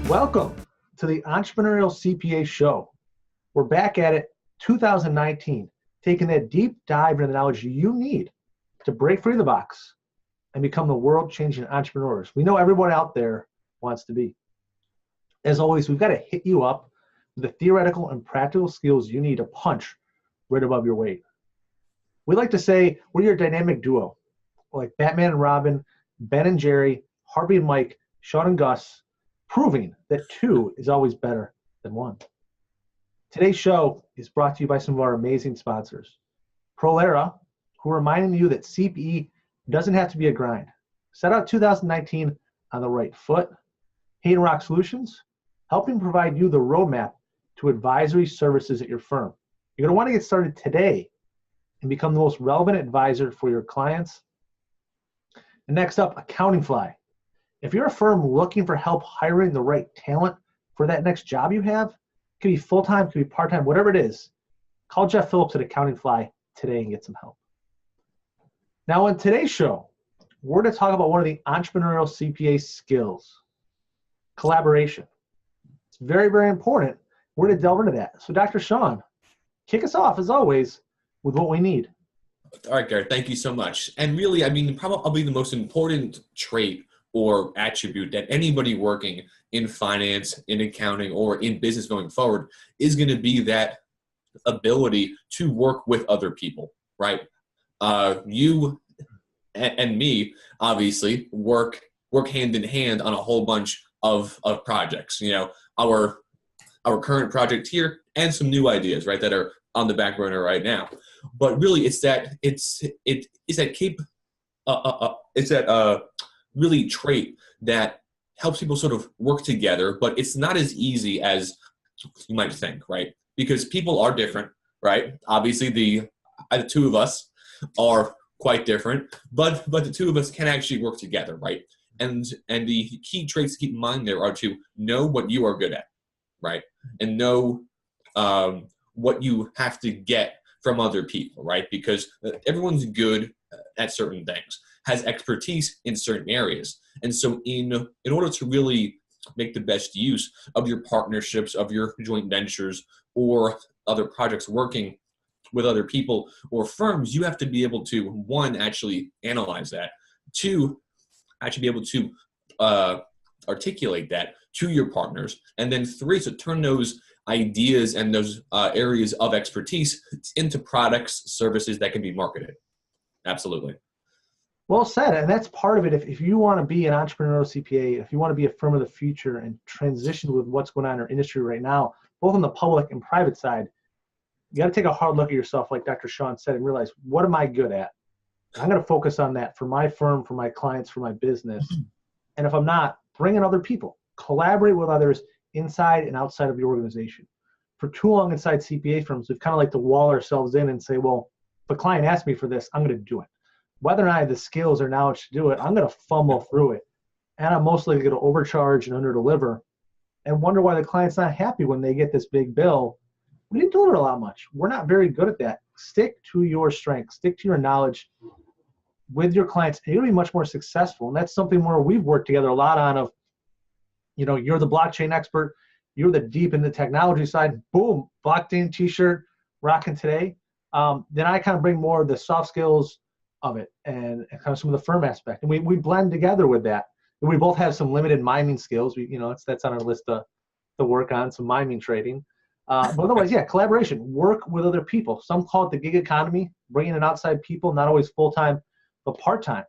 Welcome to the Entrepreneurial CPA show. We're back at it 2019, taking that deep dive into the knowledge you need to break free of the box and become the world-changing entrepreneurs we know everyone out there wants to be. As always, we've got to hit you up with the theoretical and practical skills you need to punch right above your weight. We like to say we're your dynamic duo, like Batman and Robin, Ben and Jerry, Harvey and Mike, Sean and Gus, proving that two is always better than one. Today's show is brought to you by some of our amazing sponsors. Prolera, who are reminding you that CPE doesn't have to be a grind. Set out 2019 on the right foot. Hayden Rock Solutions, helping provide you the roadmap to advisory services at your firm. You're going to want to get started today and become the most relevant advisor for your clients. And next up, Accounting Fly. If you're a firm looking for help hiring the right talent for that next job you have, it could be full-time, it could be part-time, whatever it is, call Jeff Phillips at Accounting Fly today and get some help. Now on today's show, we're going to talk about one of the entrepreneurial CPA skills, collaboration. It's very, very important. We're going to delve into that. So Dr. Sean, kick us off as always with what we need. All right, Garrett, thank you so much. And really, I mean, probably the most important trait or attribute that anybody working in finance, in accounting, or in business going forward is going to be that ability to work with other people, right? You and me, obviously, work hand in hand on a whole bunch of projects. You know, our current project here and some new ideas, right, that are on the back burner right now. But really, it's that really trait that helps people sort of work together, but it's not as easy as you might think, right? Because people are different, right? Obviously, the two of us are quite different, but the two of us can actually work together, right? And the key traits to keep in mind there are to know what you are good at, right? And know what you have to get from other people, right? Because everyone's good at certain things, has expertise in certain areas. And so in order to really make the best use of your partnerships, of your joint ventures, or other projects working with other people or firms, you have to be able to, one, actually analyze that, two, actually be able to articulate that to your partners, and then three, to turn those ideas and those areas of expertise into products, services that can be marketed. Absolutely. Well said, and that's part of it. If you want to be an entrepreneurial CPA, if you want to be a firm of the future and transition with what's going on in our industry right now, both on the public and private side, you got to take a hard look at yourself, like Dr. Sean said, and realize, what am I good at? I'm going to focus on that for my firm, for my clients, for my business. And if I'm not, bring in other people. Collaborate with others inside and outside of your organization. For too long inside CPA firms, we've kind of like to wall ourselves in and say, well, if a client asks me for this, I'm going to do it. Whether or not I have the skills or knowledge to do it, I'm going to fumble through it. And I'm mostly going to overcharge and underdeliver and wonder why the client's not happy when they get this big bill. We didn't deliver a lot much. We're not very good at that. Stick to your strengths. Stick to your knowledge with your clients, and you'll be much more successful. And that's something where we've worked together a lot on of, you know, you're the blockchain expert. You're the deep in the technology side. Boom, blockchain t-shirt, rocking today. Then I kind of bring more of the soft skills of it and kind of some of the firm aspect. And we blend together with that. And we both have some limited miming skills. That's on our list to work on, some miming trading. But otherwise, yeah, collaboration, work with other people. Some call it the gig economy, bringing in outside people, not always full-time, but part-time.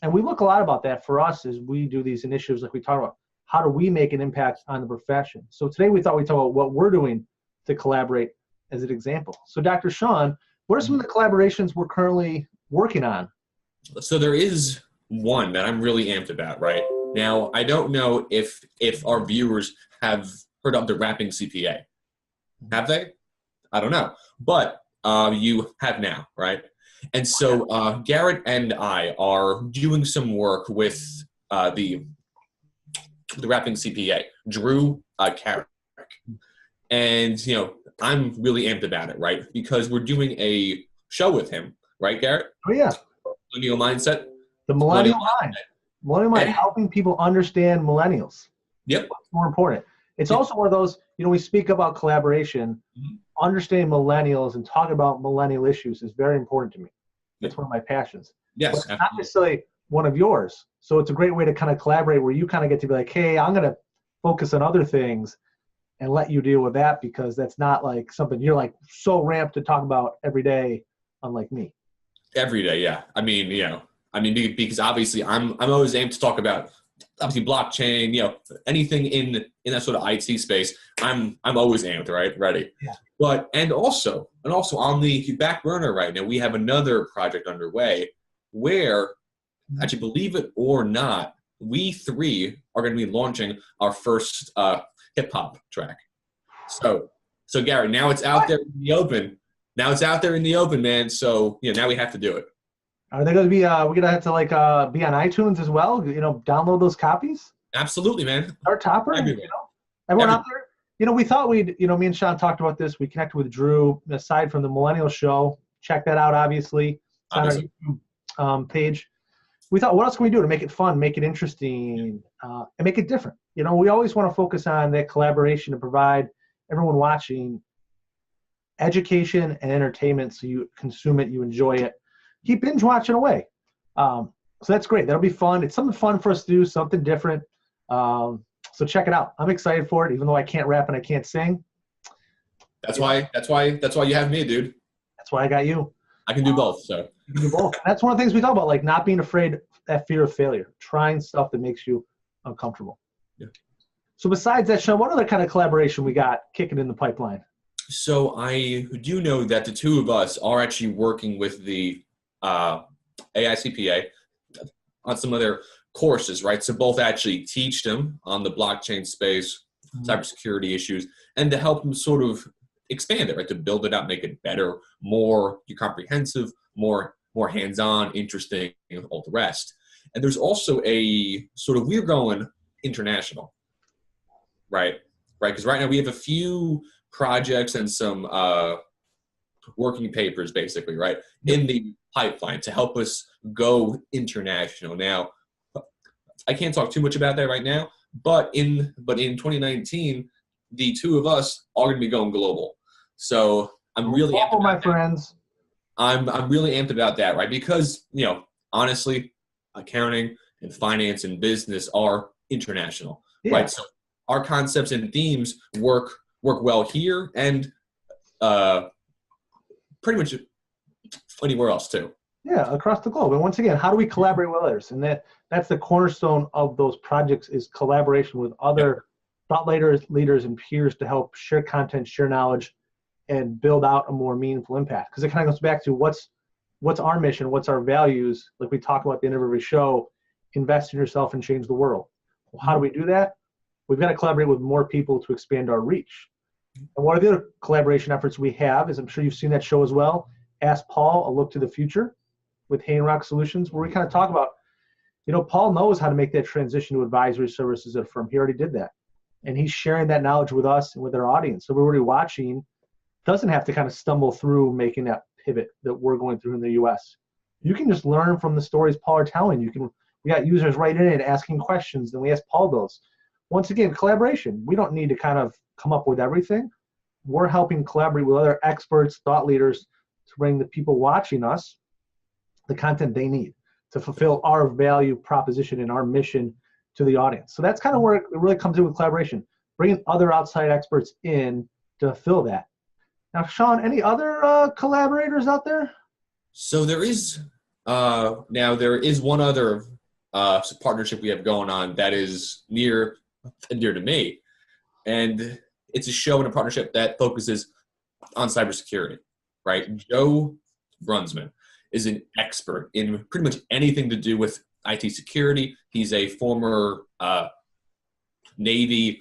And we look a lot about that for us as we do these initiatives like we talk about. How do we make an impact on the profession? So today we thought we'd talk about what we're doing to collaborate as an example. So Dr. Sean, what are some of the collaborations we're currently working on? So there is one that I'm really amped about right now. I don't know if our viewers have heard of the Rapping CPA. Have they? I don't know. But you have now, right? And so Garrett and I are doing some work with the Rapping CPA, Drew Carrick. And, you know, I'm really amped about it, right? Because we're doing a show with him, right, Garrett? Oh, yeah. Millennial Mindset. The Millennial Mind. Millennial Mind, helping people understand millennials. Yep. What's more important? It's Yep. also one of those, we speak about collaboration. Mhm. Understanding millennials and talking about millennial issues is very important to me. That's Yep. one of my passions. But Yes, it's not absolutely. necessarily one of yours. So it's a great way to kind of collaborate where you kind of get to be like, hey, I'm going to focus on other things and let you deal with that, because that's not like something you're like so ramped to talk about every day, unlike me. Every day, yeah. I mean, because obviously I'm always aimed to talk about obviously blockchain, anything in that sort of IT space. I'm always amped, right? Ready. Yeah. But and also on the back burner right now, we have another project underway where, actually, believe it or not, we three are going to be launching our first hip hop track. So Gary, now it's out What? there in the open. Now it's out there in the open, man. So now we have to do it. Are they going to be, we're going to have to like be on iTunes as well? Download those copies? Absolutely, man. Our topper? Everywhere. Everyone out Everywhere. there? We thought me and Sean talked about this. We connected with Drew, aside from the Millennial Show. Check that out, obviously. It's on our Obviously. YouTube page. We thought, what else can we do to make it fun, make it interesting, and make it different? We always want to focus on that collaboration to provide everyone watching education and entertainment, so you consume it, you enjoy it, keep binge watching away. So that's great. That'll be fun. It's something fun for us to do, something different. So check it out. I'm excited for it, even though I can't rap and I can't sing. That's why you have me, dude. That's why I got you. I can do both. So You can do both. That's one of the things we talk about, like not being afraid, that fear of failure, trying stuff that makes you uncomfortable. Yeah. So besides that, Sean, what other kind of collaboration we got kicking in the pipeline? So I do know that the two of us are actually working with the AICPA on some of their courses, right? So both actually teach them on the blockchain space, cybersecurity issues, and to help them sort of expand it, right? To build it out, make it better, more comprehensive, more hands-on, interesting, and all the rest. And there's also a sort of, we're going international, right? Because right now we have a few projects and some working papers, basically, right, in the pipeline to help us go international. Now, I can't talk too much about that right now, but in 2019, the two of us are going to be going global. So I'm really amped about my friends. I'm really amped about that, right? Because honestly, accounting and finance and business are international, right? So our concepts and themes work well here and pretty much anywhere else too. Yeah, across the globe. And once again, how do we collaborate with others? And that's the cornerstone of those projects, is collaboration with other thought leaders and peers to help share content, share knowledge, and build out a more meaningful impact. Because it kind of goes back to what's our mission, what's our values, like we talk about at the end of every show, invest in yourself and change the world. Well, how do we do that? We've got to collaborate with more people to expand our reach. And one of the other collaboration efforts we have is, I'm sure you've seen that show as well, Ask Paul, A Look to the Future with Hay and Rock Solutions, where we kind of talk about, Paul knows how to make that transition to advisory services at a firm. He already did that. And he's sharing that knowledge with us and with our audience. So everybody watching doesn't have to kind of stumble through making that pivot that we're going through in the US. You can just learn from the stories Paul are telling. We got users writing in asking questions, and we ask Paul those. Once again, collaboration. We don't need to kind of come up with everything. We're helping collaborate with other experts, thought leaders, to bring the people watching us the content they need to fulfill our value proposition and our mission to the audience. So that's kind of where it really comes in with collaboration, bringing other outside experts in to fill that. Now, Sean, any other collaborators out there? So there is one other partnership we have going on that is near and dear to me, and it's a show and a partnership that focuses on cybersecurity. Right, Joe Brunsman is an expert in pretty much anything to do with IT security. He's a former Navy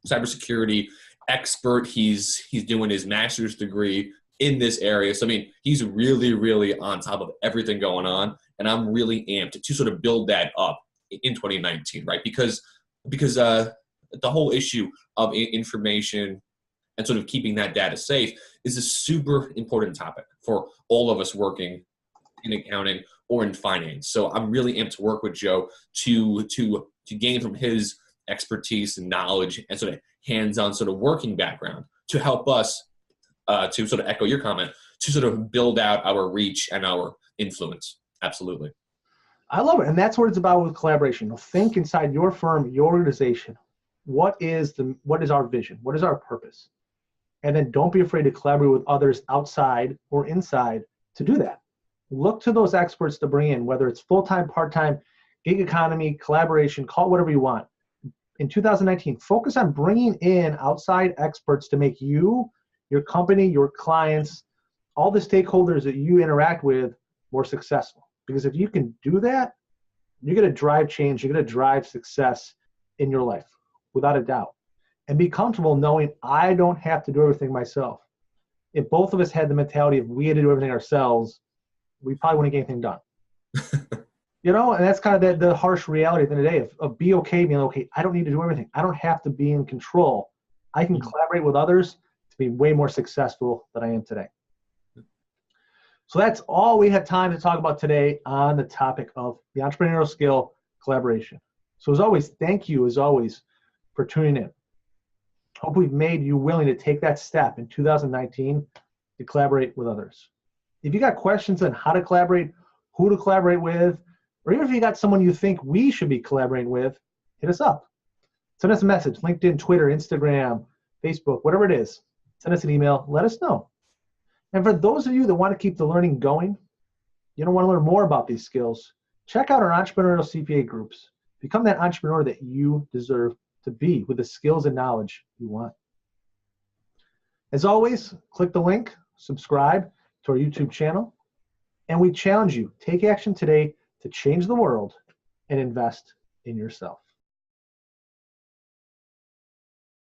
cybersecurity expert. He's doing his master's degree in this area. So I mean, he's really, really on top of everything going on, and I'm really amped to sort of build that up in 2019, right? Because the whole issue of information and sort of keeping that data safe is a super important topic for all of us working in accounting or in finance. So I'm really amped to work with Joe to gain from his expertise and knowledge and sort of hands-on sort of working background to help us, to sort of echo your comment, to sort of build out our reach and our influence. Absolutely. I love it. And that's what it's about with collaboration. Think inside your firm, your organization. What is our vision? What is our purpose? And then don't be afraid to collaborate with others outside or inside to do that. Look to those experts to bring in, whether it's full-time, part-time, gig economy, collaboration, call it whatever you want. In 2019, focus on bringing in outside experts to make you, your company, your clients, all the stakeholders that you interact with more successful. Because if you can do that, you're going to drive change, you're going to drive success in your life, without a doubt. And be comfortable knowing I don't have to do everything myself. If both of us had the mentality of we had to do everything ourselves, we probably wouldn't get anything done. You know, and that's kind of the harsh reality at the end of the day of be okay being okay. I don't need to do everything. I don't have to be in control. I can collaborate with others to be way more successful than I am today. So that's all we have time to talk about today on the topic of the entrepreneurial skill, collaboration. So as always, thank you as always for tuning in. Hope we've made you willing to take that step in 2019 to collaborate with others. If you got questions on how to collaborate, who to collaborate with, or even if you got someone you think we should be collaborating with, hit us up. Send us a message, LinkedIn, Twitter, Instagram, Facebook, whatever it is. Send us an email, let us know. And for those of you that want to keep the learning going, you don't want to learn more about these skills, check out our Entrepreneurial CPA groups. Become that entrepreneur that you deserve to be with the skills and knowledge you want. As always, click the link, subscribe to our YouTube channel, and we challenge you, take action today to change the world and invest in yourself.